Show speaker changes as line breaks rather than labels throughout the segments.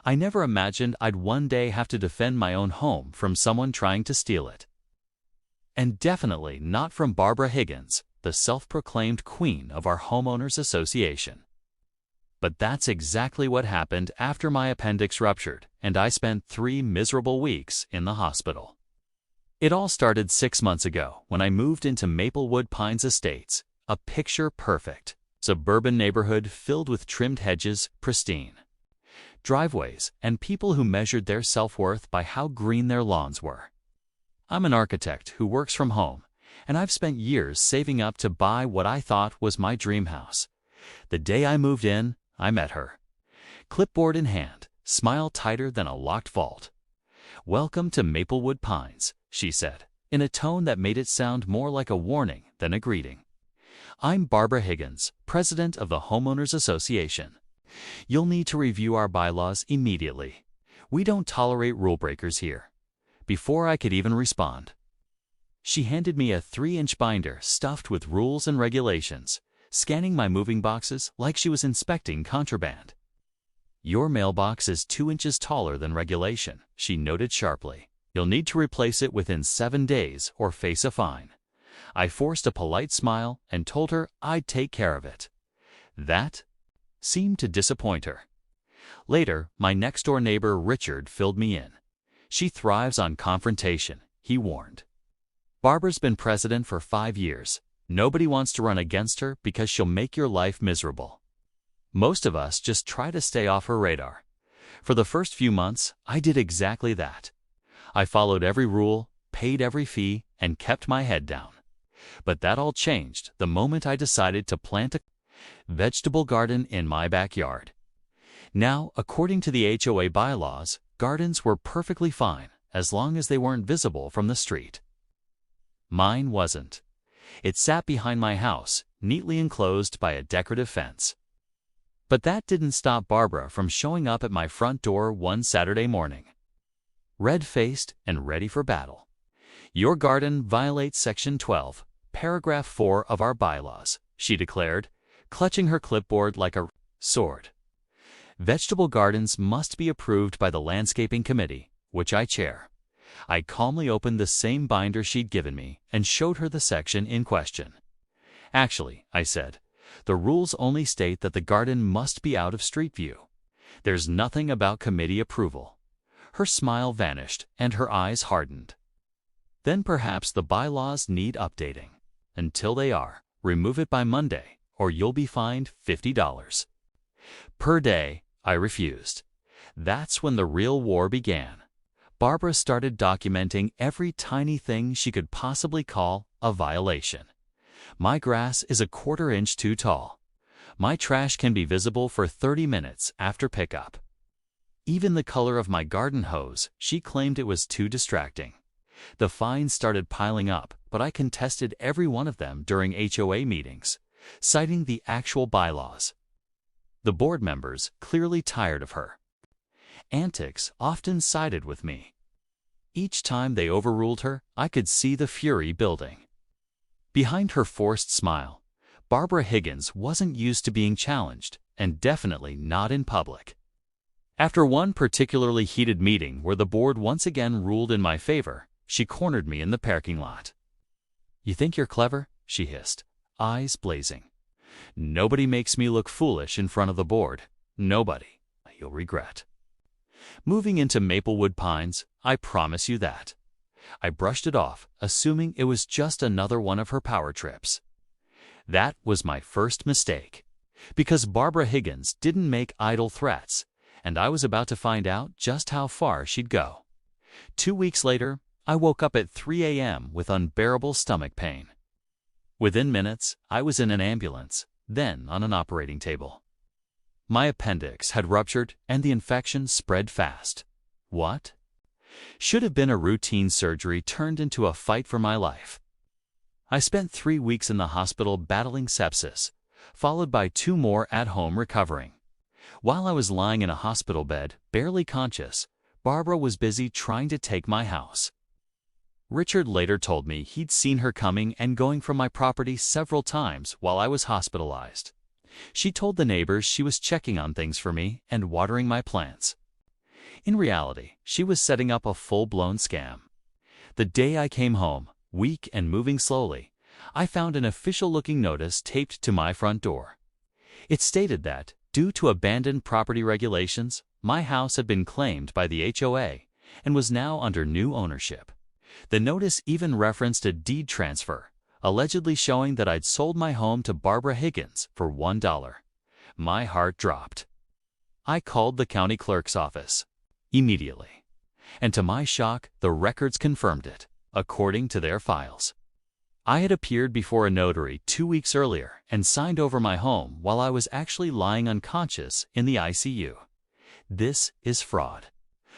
I never imagined I'd one day have to defend my own home from someone trying to steal it. And definitely not from Barbara Higgins, the self-proclaimed queen of our homeowners association. But that's exactly what happened after my appendix ruptured, and I spent 3 miserable weeks in the hospital. It all started 6 months ago when I moved into Maplewood Pines Estates, a picture-perfect suburban neighborhood filled with trimmed hedges, pristine driveways, and people who measured their self-worth by how green their lawns were. I'm an architect who works from home, and I've spent years saving up to buy what I thought was my dream house. The day I moved in, I met her. Clipboard in hand, smile tighter than a locked vault. "Welcome to Maplewood Pines," she said, in a tone that made it sound more like a warning than a greeting. "I'm Barbara Higgins, president of the Homeowners Association. You'll need to review our bylaws immediately. We don't tolerate rule breakers here." Before I could even respond, she handed me a 3-inch binder stuffed with rules and regulations, scanning my moving boxes like she was inspecting contraband. "Your mailbox is 2 inches taller than regulation," she noted sharply. "You'll need to replace it within 7 days or face a fine." I forced a polite smile and told her I'd take care of it. That seemed to disappoint her. Later, my next-door neighbor Richard filled me in. "She thrives on confrontation," he warned. "Barbara's been president for 5 years. Nobody wants to run against her because she'll make your life miserable. Most of us just try to stay off her radar." For the first few months, I did exactly that. I followed every rule, paid every fee, and kept my head down. But that all changed the moment I decided to plant a vegetable garden in my backyard. Now, according to the HOA bylaws, gardens were perfectly fine as long as they weren't visible from the street. Mine wasn't. It sat behind my house, neatly enclosed by a decorative fence. But that didn't stop Barbara from showing up at my front door one Saturday morning, red-faced and ready for battle. "Your garden violates Section 12, Paragraph 4 of our bylaws," she declared, clutching her clipboard like a sword. "Vegetable gardens must be approved by the Landscaping Committee, which I chair." I calmly opened the same binder she'd given me and showed her the section in question. "Actually," I said, "the rules only state that the garden must be out of street view. There's nothing about committee approval." Her smile vanished and her eyes hardened. "Then perhaps the bylaws need updating. Until they are, remove it by Monday, or you'll be fined $50 per day." I refused. That's when the real war began. Barbara started documenting every tiny thing she could possibly call a violation. "My grass is a 1/4 inch too tall. My trash can be visible for 30 minutes after pickup." Even the color of my garden hose, she claimed it was too distracting. The fines started piling up, but I contested every one of them during HOA meetings, citing the actual bylaws. The board members, clearly tired of her antics, often sided with me. Each time they overruled her, I could see the fury building. Behind her forced smile, Barbara Higgins wasn't used to being challenged, and definitely not in public. After one particularly heated meeting where the board once again ruled in my favor, she cornered me in the parking lot. "You think you're clever?" she hissed, eyes blazing. "Nobody makes me look foolish in front of the board. Nobody. You'll regret moving into Maplewood Pines, I promise you that." I brushed it off, assuming it was just another one of her power trips. That was my first mistake, because Barbara Higgins didn't make idle threats, and I was about to find out just how far she'd go. 2 weeks later, I woke up at 3 a.m. with unbearable stomach pain. Within minutes, I was in an ambulance, then on an operating table. My appendix had ruptured and the infection spread fast. What should have been a routine surgery turned into a fight for my life. I spent 3 weeks in the hospital battling sepsis, followed by 2 more at home recovering. While I was lying in a hospital bed, barely conscious, Barbara was busy trying to take my house. Richard later told me he'd seen her coming and going from my property several times while I was hospitalized. She told the neighbors she was checking on things for me and watering my plants. In reality, she was setting up a full-blown scam. The day I came home, weak and moving slowly, I found an official-looking notice taped to my front door. It stated that, due to abandoned property regulations, my house had been claimed by the HOA and was now under new ownership. The notice even referenced a deed transfer, allegedly showing that I'd sold my home to Barbara Higgins for $1. My heart dropped. I called the county clerk's office immediately, and to my shock, the records confirmed it, according to their files. I had appeared before a notary 2 weeks earlier and signed over my home while I was actually lying unconscious in the ICU. This is fraud,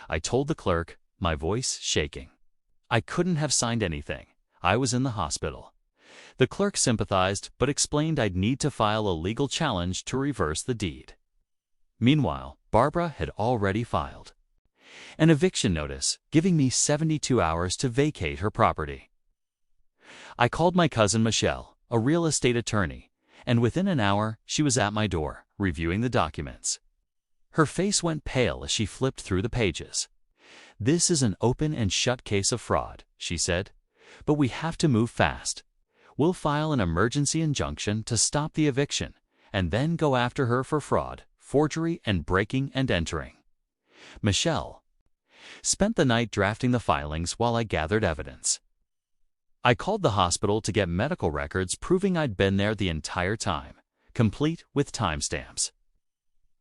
I told the clerk, my voice shaking. I couldn't have signed anything. I was in the hospital. The clerk sympathized but explained I'd need to file a legal challenge to reverse the deed. Meanwhile, Barbara had already filed an eviction notice, giving me 72 hours to vacate her property. I called my cousin Michelle, a real estate attorney, and within an hour she was at my door, reviewing the documents. Her face went pale as she flipped through the pages. "This is an open and shut case of fraud," she said, "but we have to move fast. We'll file an emergency injunction to stop the eviction, and then go after her for fraud, forgery, and breaking and entering." Michelle spent the night drafting the filings while I gathered evidence. I called the hospital to get medical records proving I'd been there the entire time, complete with timestamps.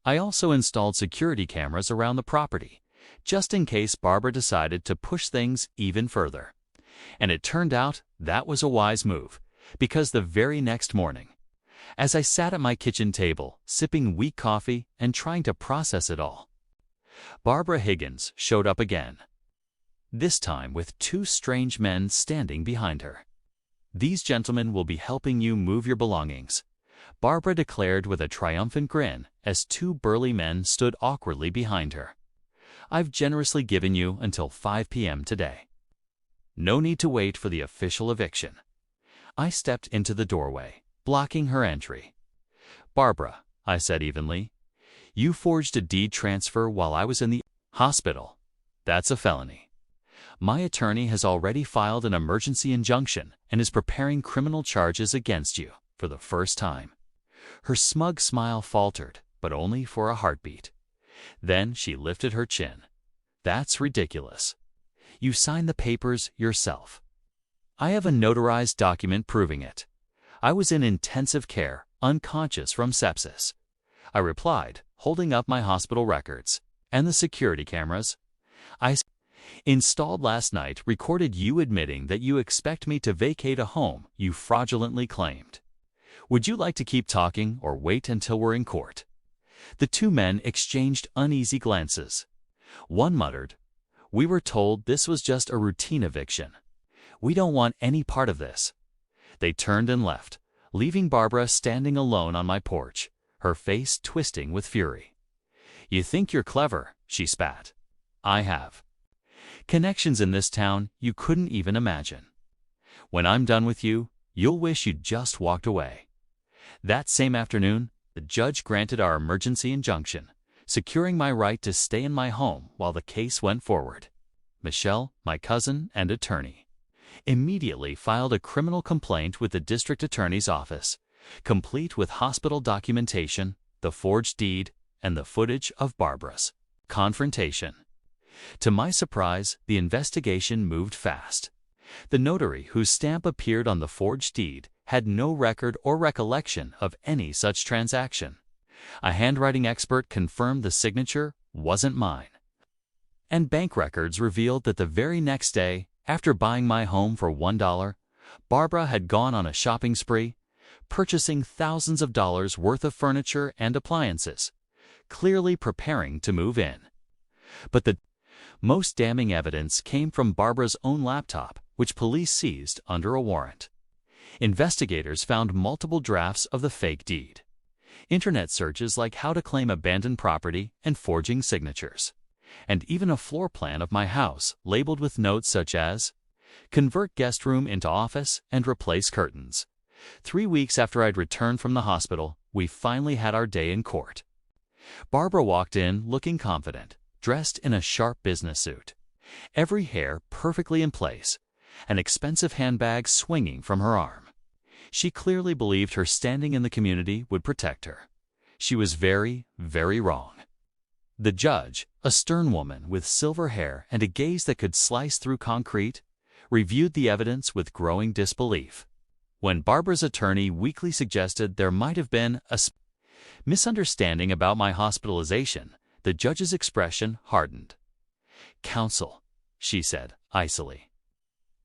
I also installed security cameras around the property, just in case Barbara decided to push things even further. And it turned out that was a wise move, because the very next morning, as I sat at my kitchen table, sipping weak coffee and trying to process it all, Barbara Higgins showed up again, this time with 2 strange men standing behind her. "These gentlemen will be helping you move your belongings," Barbara declared with a triumphant grin as 2 burly men stood awkwardly behind her. "I've generously given you until 5 p.m. today. No need to wait for the official eviction." I stepped into the doorway, blocking her entry. "Barbara," I said evenly, "you forged a deed transfer while I was in the hospital. That's a felony. My attorney has already filed an emergency injunction and is preparing criminal charges against you for the first time." Her smug smile faltered, but only for a heartbeat. Then she lifted her chin. "That's ridiculous. You signed the papers yourself." "I have a notarized document proving it. I was in intensive care, unconscious from sepsis," I replied, holding up my hospital records. "And the security cameras I installed last night recorded you admitting that you expect me to vacate a home you fraudulently claimed. Would you like to keep talking or wait until we're in court?" The 2 men exchanged uneasy glances. One muttered, "We were told this was just a routine eviction. We don't want any part of this." They turned and left, leaving Barbara standing alone on my porch, her face twisting with fury. "You think you're clever," she spat. "I have connections in this town you couldn't even imagine. When I'm done with you, you'll wish you'd just walked away." That same afternoon, the judge granted our emergency injunction, securing my right to stay in my home while the case went forward. Michelle, my cousin and attorney, immediately filed a criminal complaint with the district attorney's office, complete with hospital documentation, the forged deed, and the footage of Barbara's confrontation. To my surprise, the investigation moved fast. The notary whose stamp appeared on the forged deed had no record or recollection of any such transaction. A handwriting expert confirmed the signature wasn't mine. And bank records revealed that the very next day, after buying my home for $1, Barbara had gone on a shopping spree, purchasing thousands of dollars worth of furniture and appliances, clearly preparing to move in. But the most damning evidence came from Barbara's own laptop, which police seized under a warrant. Investigators found multiple drafts of the fake deed, internet searches like how to claim abandoned property and forging signatures, and even a floor plan of my house labeled with notes such as, "Convert guest room into office and replace curtains." 3 weeks after I'd returned from the hospital, we finally had our day in court. Barbara walked in looking confident, dressed in a sharp business suit, every hair perfectly in place, an expensive handbag swinging from her arm. She clearly believed her standing in the community would protect her. She was very, very wrong. The judge, a stern woman with silver hair and a gaze that could slice through concrete, reviewed the evidence with growing disbelief. When Barbara's attorney weakly suggested there might have been a misunderstanding about my hospitalization, the judge's expression hardened. "Counsel," she said, icily,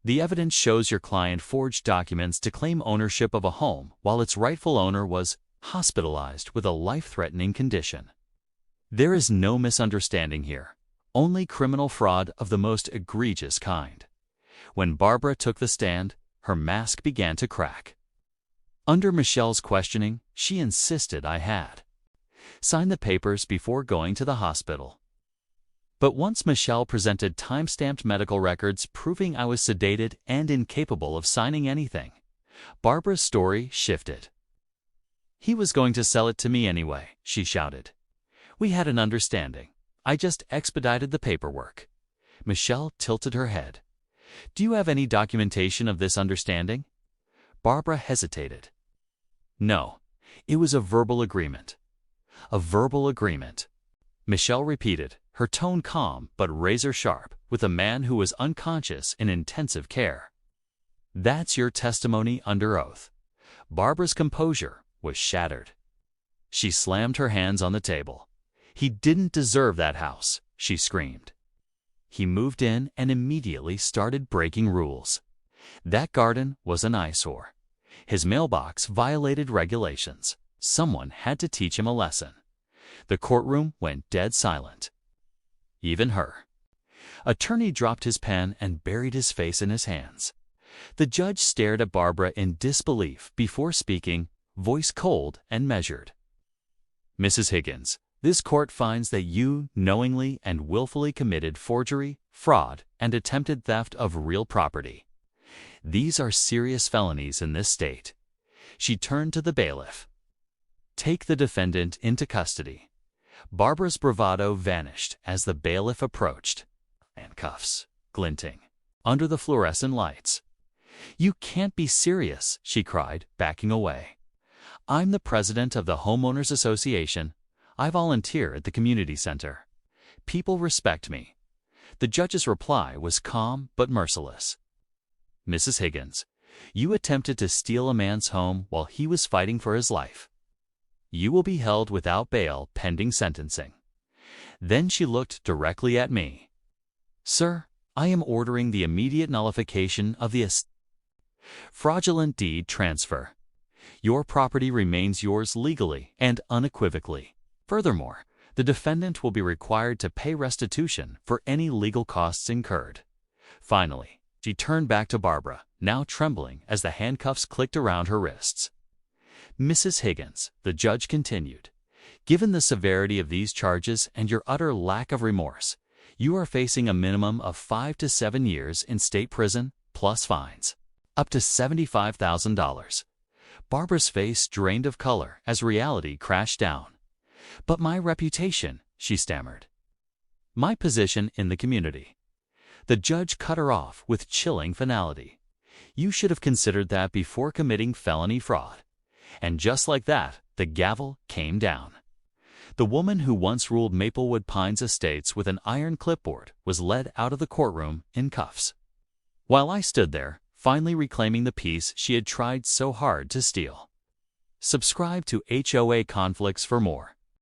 "the evidence shows your client forged documents to claim ownership of a home while its rightful owner was hospitalized with a life-threatening condition. There is no misunderstanding here, only criminal fraud of the most egregious kind." When Barbara took the stand, her mask began to crack. Under Michelle's questioning, she insisted I had signed the papers before going to the hospital. But once Michelle presented time-stamped medical records proving I was sedated and incapable of signing anything, Barbara's story shifted. "He was going to sell it to me anyway," she shouted. "We had an understanding. I just expedited the paperwork." Michelle tilted her head. "Do you have any documentation of this understanding?" Barbara hesitated. "No, it was a verbal agreement." "A verbal agreement," Michelle repeated, her tone calm but razor-sharp, with a man who was unconscious in intensive care. "That's your testimony under oath." Barbara's composure was shattered. She slammed her hands on the table. "He didn't deserve that house," she screamed. "He moved in and immediately started breaking rules. That garden was an eyesore. His mailbox violated regulations. Someone had to teach him a lesson." The courtroom went dead silent. Even her attorney dropped his pen and buried his face in his hands. The judge stared at Barbara in disbelief before speaking, voice cold and measured. "Mrs. Higgins, this court finds that you knowingly and willfully committed forgery, fraud, and attempted theft of real property. These are serious felonies in this state." She turned to the bailiff. "Take the defendant into custody." Barbara's bravado vanished as the bailiff approached, handcuffs glinting under the fluorescent lights. "You can't be serious," she cried, backing away. "I'm the president of the Homeowners Association. I volunteer at the community center. People respect me." The judge's reply was calm but merciless. "Mrs. Higgins, you attempted to steal a man's home while he was fighting for his life. You will be held without bail pending sentencing." Then she looked directly at me. "Sir, I am ordering the immediate nullification of the fraudulent deed transfer. Your property remains yours legally and unequivocally. Furthermore, the defendant will be required to pay restitution for any legal costs incurred." Finally, she turned back to Barbara, now trembling as the handcuffs clicked around her wrists. "Mrs. Higgins," the judge continued, "given the severity of these charges and your utter lack of remorse, you are facing a minimum of 5 to 7 years in state prison, plus fines, up to $75,000. Barbara's face drained of color as reality crashed down. "But my reputation," she stammered. "My position in the community." The judge cut her off with chilling finality. "You should have considered that before committing felony fraud." And just like that, the gavel came down. The woman who once ruled Maplewood Pines Estates with an iron clipboard was led out of the courtroom in cuffs, while I stood there, finally reclaiming the peace she had tried so hard to steal. Subscribe to HOA Conflicts for more.